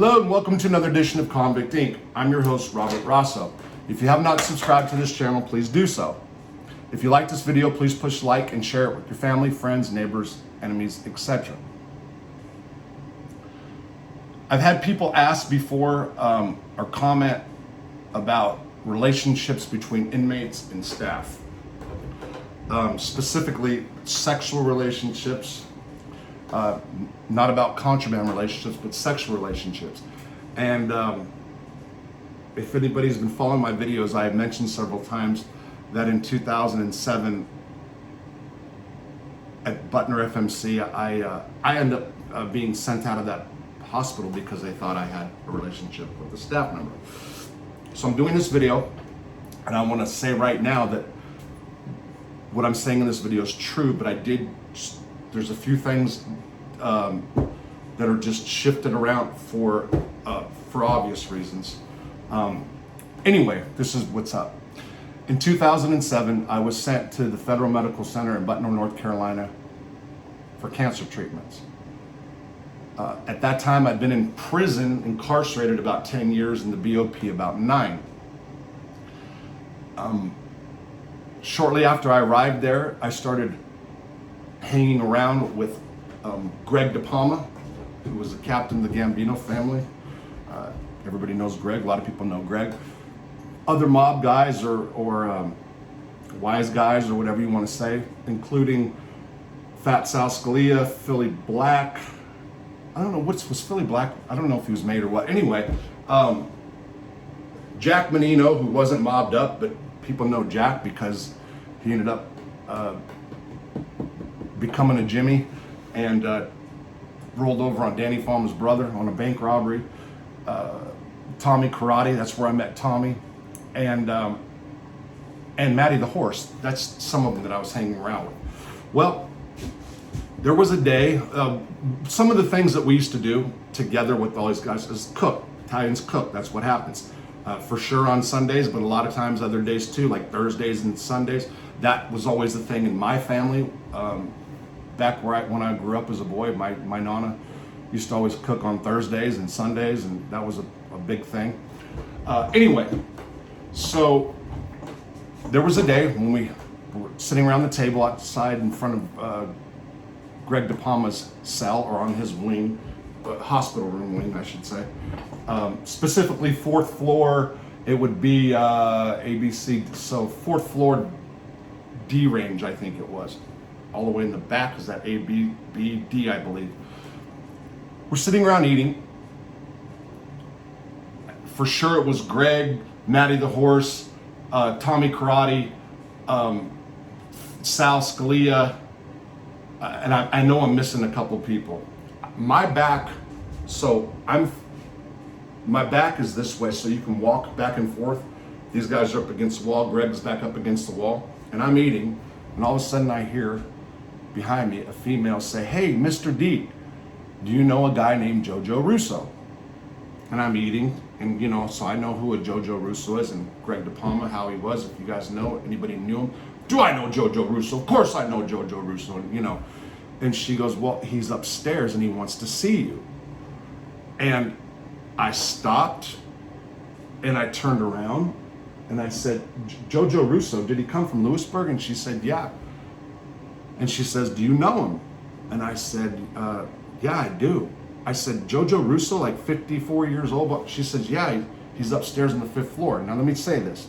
Hello and welcome to another edition of Convict Inc. I'm your host, Robert Rosso. If you have not subscribed to this channel, please do so. If you like this video, please push like and share it with your family, friends, neighbors, enemies, etc. I've had people ask before or comment about relationships between inmates and staff. Specifically, sexual relationships, not about contraband relationships, but sexual relationships. And if anybody's been following my videos, I have mentioned several times that in 2007 at Butner FMC, I ended up being sent out of that hospital because they thought I had a relationship with a staff member. So I'm doing this video, and I want to say right now that what I'm saying in this video is true, but there's a few things that are just shifted around for obvious reasons. Anyway, this is what's up. In 2007, I was sent to the Federal Medical Center in Butner, North Carolina for cancer treatments. At that time, I'd been in prison, incarcerated about 10 years, and the BOP about 9. Shortly after I arrived there, I started hanging around with Greg DePalma, who was the captain of the Gambino family. Everybody knows Greg. A lot of people know Greg. Other mob guys or wise guys or whatever you want to say, including Fat Sal Scalia, Philly Black. I don't know, was Philly Black? I don't know if he was made or what. Anyway, Jack Menino, who wasn't mobbed up, but people know Jack because he ended up becoming a Jimmy and rolled over on Danny Fallon's brother on a bank robbery. Tommy Karate, that's where I met Tommy. And Matty the Horse, that's some of them that I was hanging around with. Well, there was a day, some of the things that we used to do together with all these guys is cook. Italians cook, that's what happens. For sure on Sundays, but a lot of times other days too, like Thursdays and Sundays. That was always the thing in my family. Back when I grew up as a boy, my nana used to always cook on Thursdays and Sundays, and that was a big thing. Anyway, so there was a day when we were sitting around the table outside in front of Greg DePalma's cell, or on his wing, hospital room wing, I should say. Specifically, 4th floor, it would be ABC, so 4th floor D range, I think it was. All the way in the back is that A, B, B, D, I believe. We're sitting around eating. For sure it was Greg, Matty the Horse, Tommy Karate, Sal Scalia, and I know I'm missing a couple people. My back is this way, so you can walk back and forth. These guys are up against the wall, Greg's back up against the wall, and I'm eating, and all of a sudden I hear behind me a female say, "Hey, Mr. D, do you know a guy named Jojo Russo?" And I'm eating, and so I know who a Jojo Russo is, and Greg DePalma, how he was. If you guys know, anybody knew him. Do I know Jojo Russo? Of course I know Jojo Russo, And she goes, "Well, he's upstairs and he wants to see you." And I stopped and I turned around and I said, "Jojo Russo, did he come from Lewisburg?" And she said, "Yeah." And she says, "Do you know him?" And I said, "Yeah, I do." I said, "Jojo Russo, like 54 years old?" But she says, "Yeah, he's upstairs on the 5th floor." Now let me say this.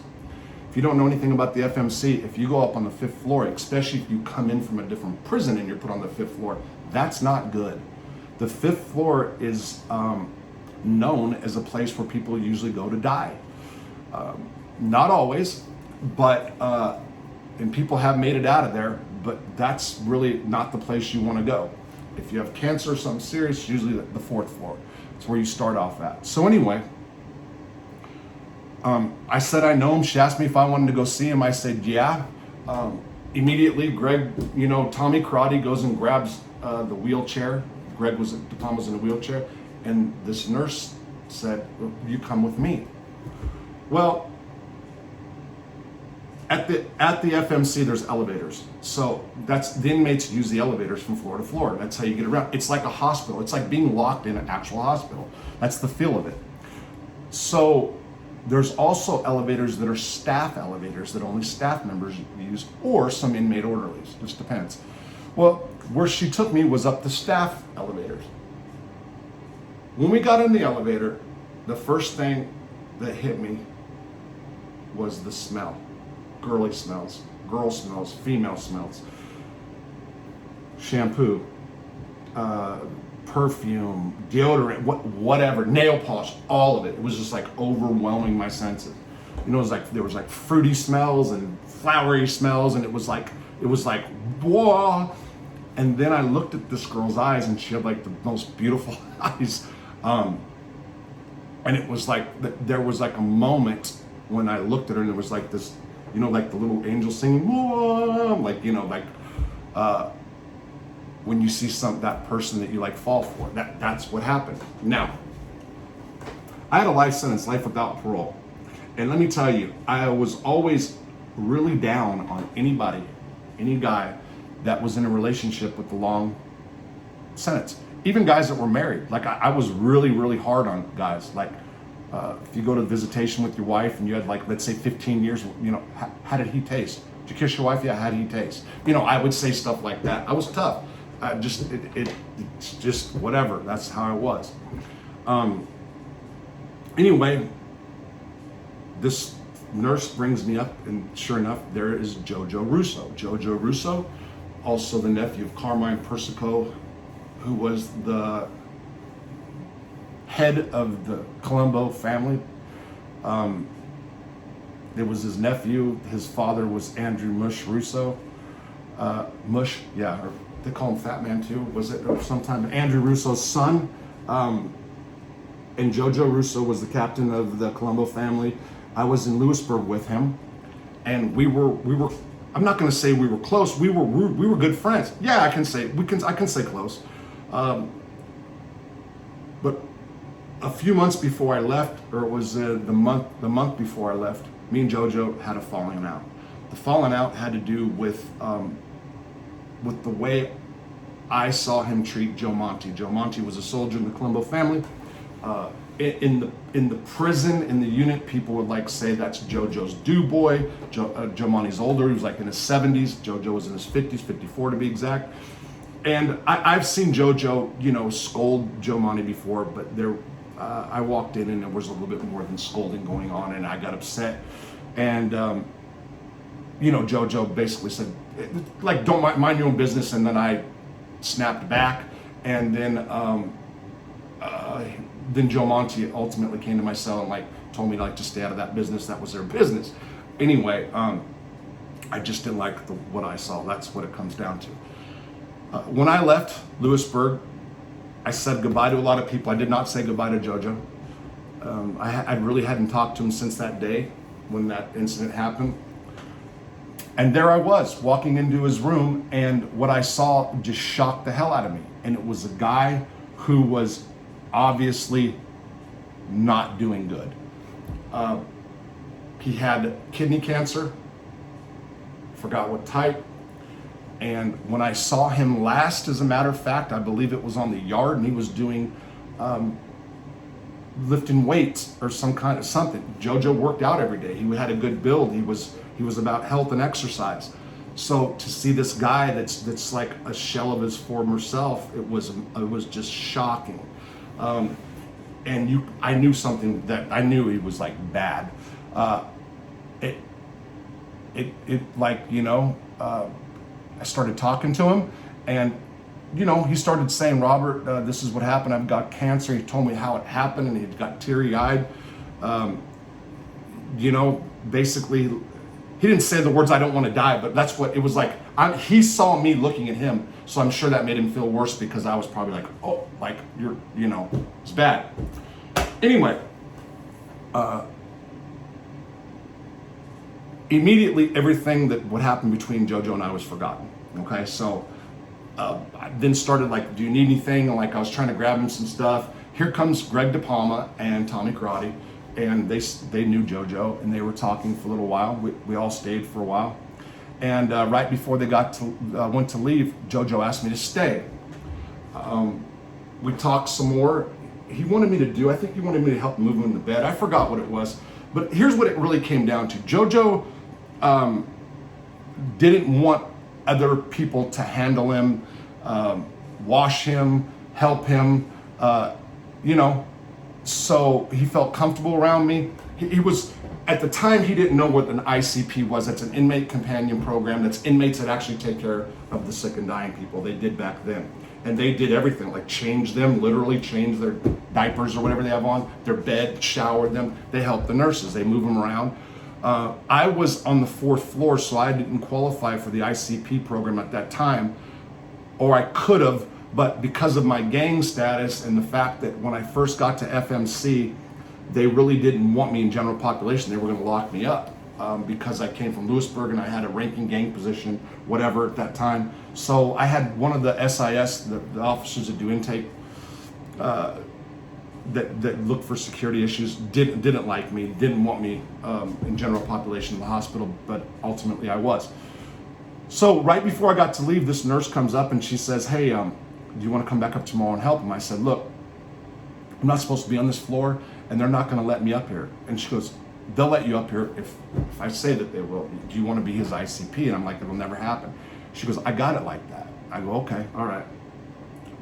If you don't know anything about the FMC, if you go up on the 5th floor, especially if you come in from a different prison and you're put on the 5th floor, that's not good. The 5th floor is known as a place where people usually go to die. Not always, but and people have made it out of there, but that's really not the place you want to go. If you have cancer or something serious, usually the 4th floor. It's where you start off at. So anyway, I said I know him. She asked me if I wanted to go see him. I said, yeah. Immediately, Greg, Tommy Karate goes and grabs the wheelchair. DePalma was in a wheelchair. And this nurse said, "You come with me." Well, At the FMC, there's elevators. So that's the inmates use the elevators from floor to floor. That's how you get around. It's like a hospital. It's like being locked in an actual hospital. That's the feel of it. So there's also elevators that are staff elevators that only staff members use, or some inmate orderlies. Just depends. Well, where she took me was up the staff elevators. When we got in the elevator, the first thing that hit me was the smell. Girly smells, girl smells, female smells. Shampoo, perfume, deodorant, whatever, nail polish, all of it. It was just like overwhelming my senses. You know, it was like there was like fruity smells and flowery smells, and it was like whoa. And then I looked at this girl's eyes, and she had like the most beautiful eyes. And it was like there was like a moment when I looked at her, and there was like this, you know, like the little angel singing, whoa, like, you know, like when you see that person that you like fall for. That's what happened. Now, I had a life sentence, life without parole. And let me tell you, I was always really down on anybody, any guy that was in a relationship with a long sentence. Even guys that were married. Like I was really, really hard on guys. Like if you go to visitation with your wife and you had like, let's say 15 years, you know, how did he taste? Did you kiss your wife? Yeah, how did he taste? You know, I would say stuff like that. I was tough. It's just whatever. That's how I was. Anyway, this nurse brings me up, and sure enough, there is Jojo Russo. Jojo Russo, also the nephew of Carmine Persico, who was the head of the Colombo family. It was his nephew. His father was Andrew Mush Russo. Mush, yeah, or they call him Fat Man too, was it? Or sometime Andrew Russo's son. And Jojo Russo was the captain of the Colombo family. I was in Lewisburg with him, and we were. I'm not going to say we were close. We were good friends. Yeah, I can say close. But a few months before I left, or it was the month before I left, me and Jojo had a falling out. The falling out had to do with the way I saw him treat Joe Monte. Joe Monte was a soldier in the Colombo family. In the prison, in the unit, people would like say that's Jojo's do boy. Joe Monte's older. He was like in his 70s. Jojo was in his 50s, 54 to be exact. And I've seen Jojo, you know, scold Joe Monte before, but I walked in and there was a little bit more than scolding going on, and I got upset. And you know, Jojo basically said, like, don't mind your own business. And then I snapped back, and then Joe Monte ultimately came to my cell and like told me like to stay out of that business. That was their business. Anyway, I just didn't like what I saw. That's what it comes down to. When I left Lewisburg, I said goodbye to a lot of people. I did not say goodbye to Jojo. I really hadn't talked to him since that day when that incident happened. And there I was walking into his room, and what I saw just shocked the hell out of me. And it was a guy who was obviously not doing good. He had kidney cancer, forgot what type. And when I saw him last, as a matter of fact, I believe it was on the yard, and he was doing lifting weights or something. Jojo worked out every day. He had a good build. He was about health and exercise. So to see this guy that's like a shell of his former self, it was just shocking. And I knew something that I knew he was like bad. I started talking to him, and you know, he started saying, Robert, this is what happened. I've got cancer. He told me how it happened, and he got teary-eyed. You know, basically, he didn't say the words, I don't want to die, but that's what it was like. He saw me looking at him, so I'm sure that made him feel worse, because I was probably like, oh, like, you know, it's bad. Anyway, immediately everything that would happen between Jojo and I was forgotten. Okay, so I then started like, do you need anything? And like I was trying to grab him some stuff. Here comes Greg De Palma and Tommy Karate, and they knew Jojo, and they were talking for a little while. We all stayed for a while, and right before they went to leave, Jojo asked me to stay. We talked some more. He wanted me to help move him in the bed. I forgot what it was, but here's what it really came down to. Jojo didn't want other people to handle him, wash him, help him, so he felt comfortable around me. He was, at the time, he didn't know what an ICP was. That's an inmate companion program. That's inmates that actually take care of the sick and dying people. They did back then. And they did everything, like change them, literally change their diapers or whatever they have on, their bed, showered them. They helped the nurses, they move them around. I was on the 4th floor, so I didn't qualify for the ICP program at that time, or I could have, but because of my gang status and the fact that when I first got to FMC, they really didn't want me in general population. They were gonna lock me up because I came from Lewisburg and I had a ranking gang position, whatever at that time. So I had one of the SIS, the officers that do intake, that looked for security issues, didn't like me, didn't want me in general population in the hospital, but ultimately I was. So right before I got to leave, this nurse comes up and she says, hey, do you want to come back up tomorrow and help him? I said, look, I'm not supposed to be on this floor and they're not going to let me up here. And she goes, they'll let you up here if I say that they will. Do you want to be his ICP? And I'm like, it'll never happen. She goes, I got it like that. I go, okay, all right.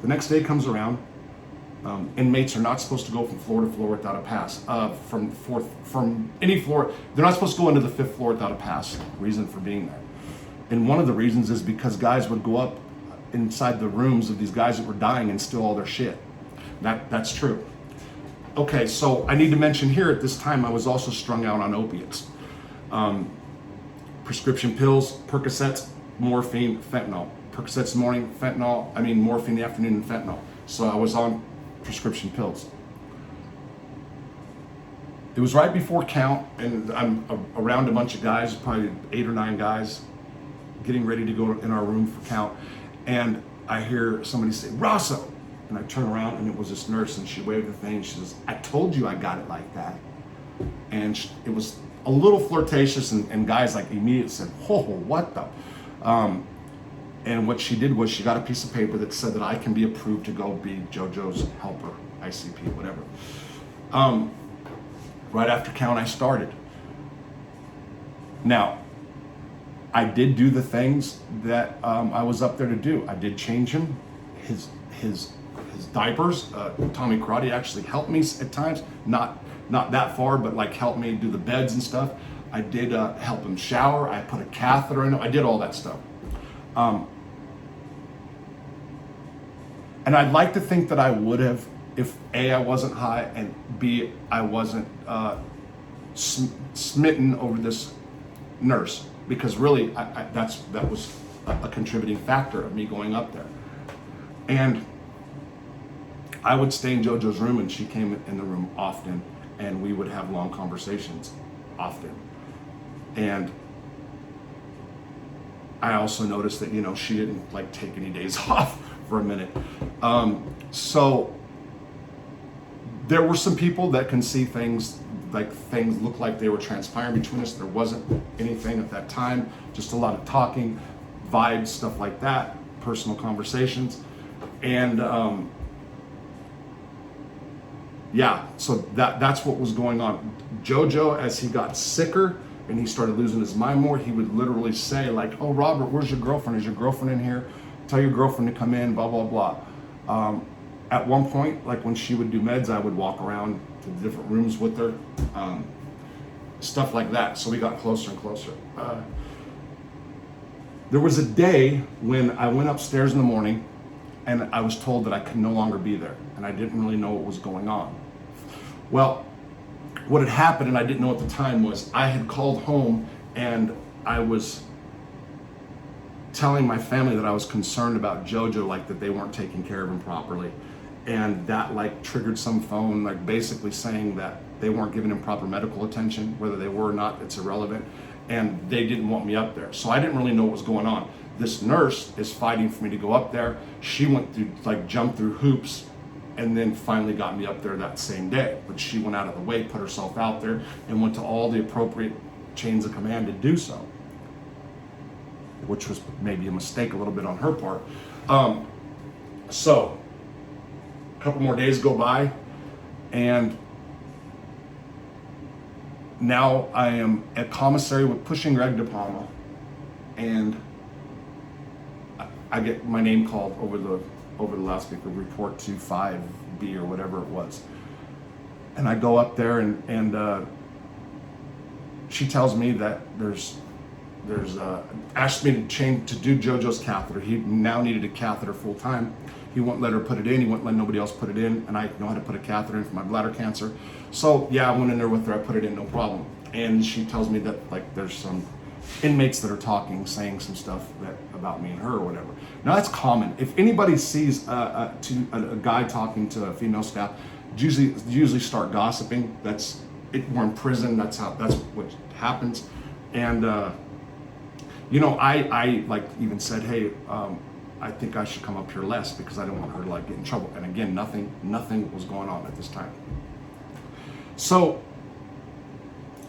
The next day comes around. Inmates are not supposed to go from floor to floor without a pass. From any floor, they're not supposed to go into the 5th floor without a pass. Reason for being there. And one of the reasons is because guys would go up inside the rooms of these guys that were dying and steal all their shit. That's true. Okay, so I need to mention here at this time I was also strung out on opiates. Prescription pills, Percocets, morphine, fentanyl. Percocets in the morning, morphine in the afternoon, and fentanyl. So I was on prescription pills. It was right before count, and I'm around a bunch of guys, probably 8 or 9 guys, getting ready to go in our room for count, and I hear somebody say, Rosso! And I turn around, and it was this nurse, and she waved the thing, and she says, I told you I got it like that. And it was a little flirtatious, and guys like immediately said, whoa, what the? And what she did was she got a piece of paper that said that I can be approved to go be Jojo's helper, ICP, whatever. Right after count, I started. Now, I did do the things that I was up there to do. I did change him, his diapers. Tommy Karate actually helped me at times, not that far, but like helped me do the beds and stuff. I did help him shower. I put a catheter in him. I did all that stuff. And I'd like to think that I would have if A, I wasn't high, and B, I wasn't smitten over this nurse, because really that was a contributing factor of me going up there. And I would stay in Jojo's room, and she came in the room often, and we would have long conversations often. And I also noticed that, she didn't like take any days off for a minute. So there were some people that can see things look like they were transpiring between us. There wasn't anything at that time, just a lot of talking, vibes, stuff like that, personal conversations. And so that's what was going on. Jojo, as he got sicker and he started losing his mind more, he would literally say like, oh, Robert, where's your girlfriend? Is your girlfriend in here? Tell your girlfriend to come in, blah, blah, blah. At one point, like when she would do meds, I would walk around to the different rooms with her, stuff like that. So we got closer and closer. There was a day when I went upstairs in the morning and I was told that I could no longer be there, and I didn't really know what was going on. Well, what had happened, and I didn't know at the time, was I had called home and I was telling my family that I was concerned about Jojo, like that they weren't taking care of him properly. And that like triggered some phone, like basically saying that they weren't giving him proper medical attention. Whether they were or not, it's irrelevant. And they didn't want me up there. So I didn't really know what was going on. This nurse is fighting for me to go up there. She went through, jumped through hoops and then finally got me up there that same day. But she went out of the way, put herself out there, and went to all the appropriate chains of command to do so, which was maybe a mistake a little bit on her part. So a couple more days go by, and now I am at commissary with pushing Greg De Palma, and I get my name called over the loudspeaker, report to 5B or whatever it was. And I go up there, and she tells me that there's asked me to do Jojo's catheter. He now needed a catheter full time. He wouldn't let her put it in. He wouldn't let nobody else put it in. And I know how to put a catheter in for my bladder cancer. So yeah, I went in there with her. I put it in, no problem. And she tells me that like there's some inmates that are talking, saying some stuff about me and her or whatever. Now that's common. If anybody sees a guy talking to a female staff, usually start gossiping. That's it. We're in prison. That's what happens. And you know, I like even said, hey, I think I should come up here less because I don't want her to like get in trouble. And again, nothing was going on at this time. So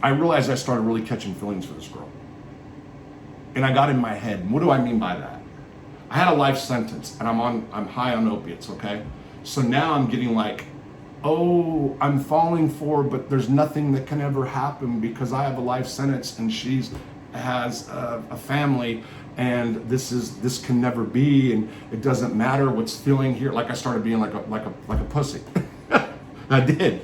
I realized I started really catching feelings for this girl. And I got in my head, what do I mean by that? I had a life sentence and I'm high on opiates, okay? So now I'm getting like, oh, I'm falling for, but there's nothing that can ever happen because I have a life sentence and has a family, and this can never be, and it doesn't matter what's feeling here. Like I started being like a pussy. I did.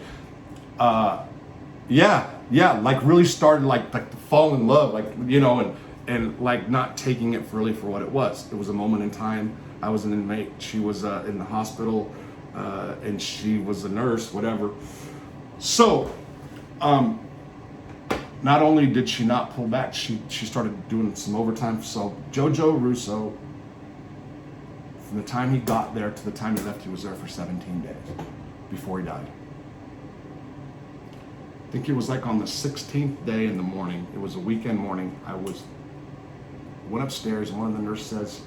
Yeah, like really started like to fall in love, like, you know, and like not taking it really for what it was. It was a moment in time. I was an inmate. She was in the hospital, and she was a nurse, whatever. So, not only did she not pull back, she started doing some overtime. So Jojo Russo, from the time he got there to the time he left, he was there for 17 days before he died. I think it was like on the 16th day in the morning. It was a weekend morning. I went upstairs, and one of the nurses says,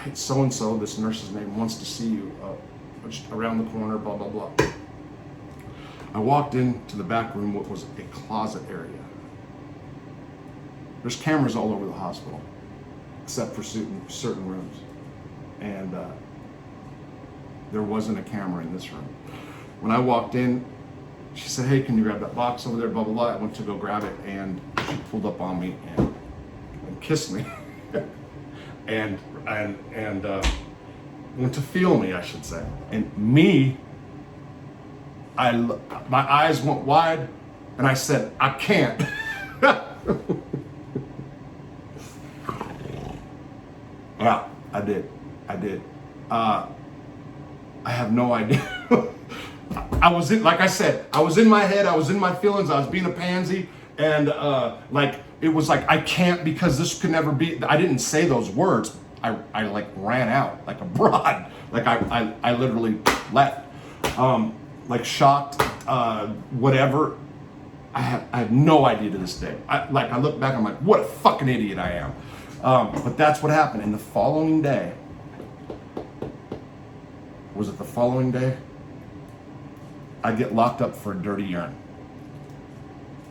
hey, so-and-so, this nurse's name, wants to see you just around the corner, blah, blah, blah. I walked into the back room, what was a closet area. There's cameras all over the hospital, except for certain rooms. And there wasn't a camera in this room. When I walked in, she said, hey, can you grab that box over there, blah, blah, blah. I went to go grab it, and she pulled up on me and kissed me. and went to feel me, I should say. And me, my eyes went wide, and I said, I can't. Yeah, I did. I have no idea. I was in, like I said, I was in my head, I was in my feelings, I was being a pansy, and like, it was like, I can't because this could never be. I didn't say those words. I like ran out like a broad. Like I literally left. Like shocked, whatever. I have no idea to this day. I look back, I'm like, what a fucking idiot I am. But that's what happened. And the following day, was it the following day? I get locked up for a dirty urine.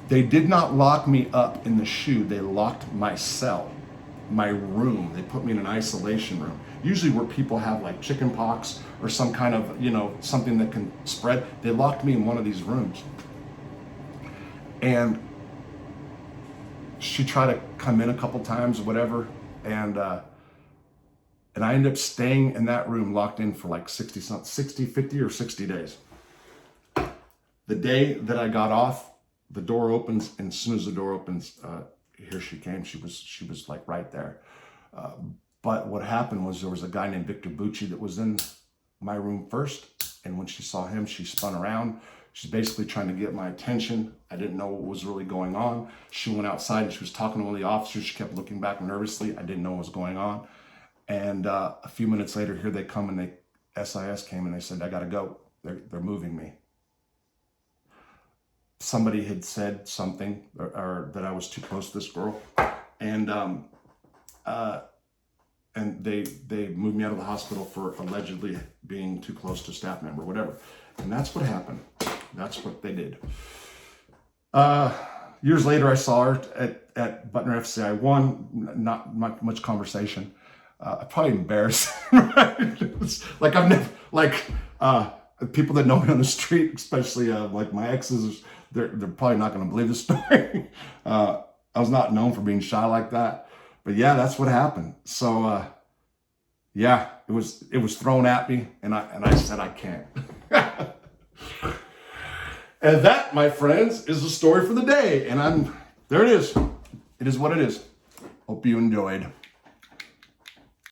They did not lock me up in the SHU. They locked my cell, my room. They put me in an isolation room. Usually where people have like chicken pox or some kind of, you know, something that can spread. They locked me in one of these rooms. And she tried to come in a couple times, whatever. And I ended up staying in that room locked in for like 50 or 60 days. The day that I got off, the door opens, and as soon as the door opens, here she came. She was like right there. But what happened was there was a guy named Victor Bucci that was in my room first. And when she saw him, she spun around. She's basically trying to get my attention. I didn't know what was really going on. She went outside and she was talking to one of the officers. She kept looking back nervously. I didn't know what was going on. And a few minutes later, here they come, and SIS came and they said, I gotta go. They're moving me. Somebody had said something or that I was too close to this girl. And and they moved me out of the hospital for allegedly being too close to a staff member, whatever. And that's what happened. That's what they did. Years later, I saw her at Butner FCI 1, not much conversation. Probably embarrassed. Right? Like I've never, people that know me on the street, especially like my exes, they're probably not going to believe the story. I was not known for being shy like that, but yeah, that's what happened. So yeah, it was thrown at me, and I said I can't. And that, my friends, is the story for the day. And there it is. It is what it is. Hope you enjoyed.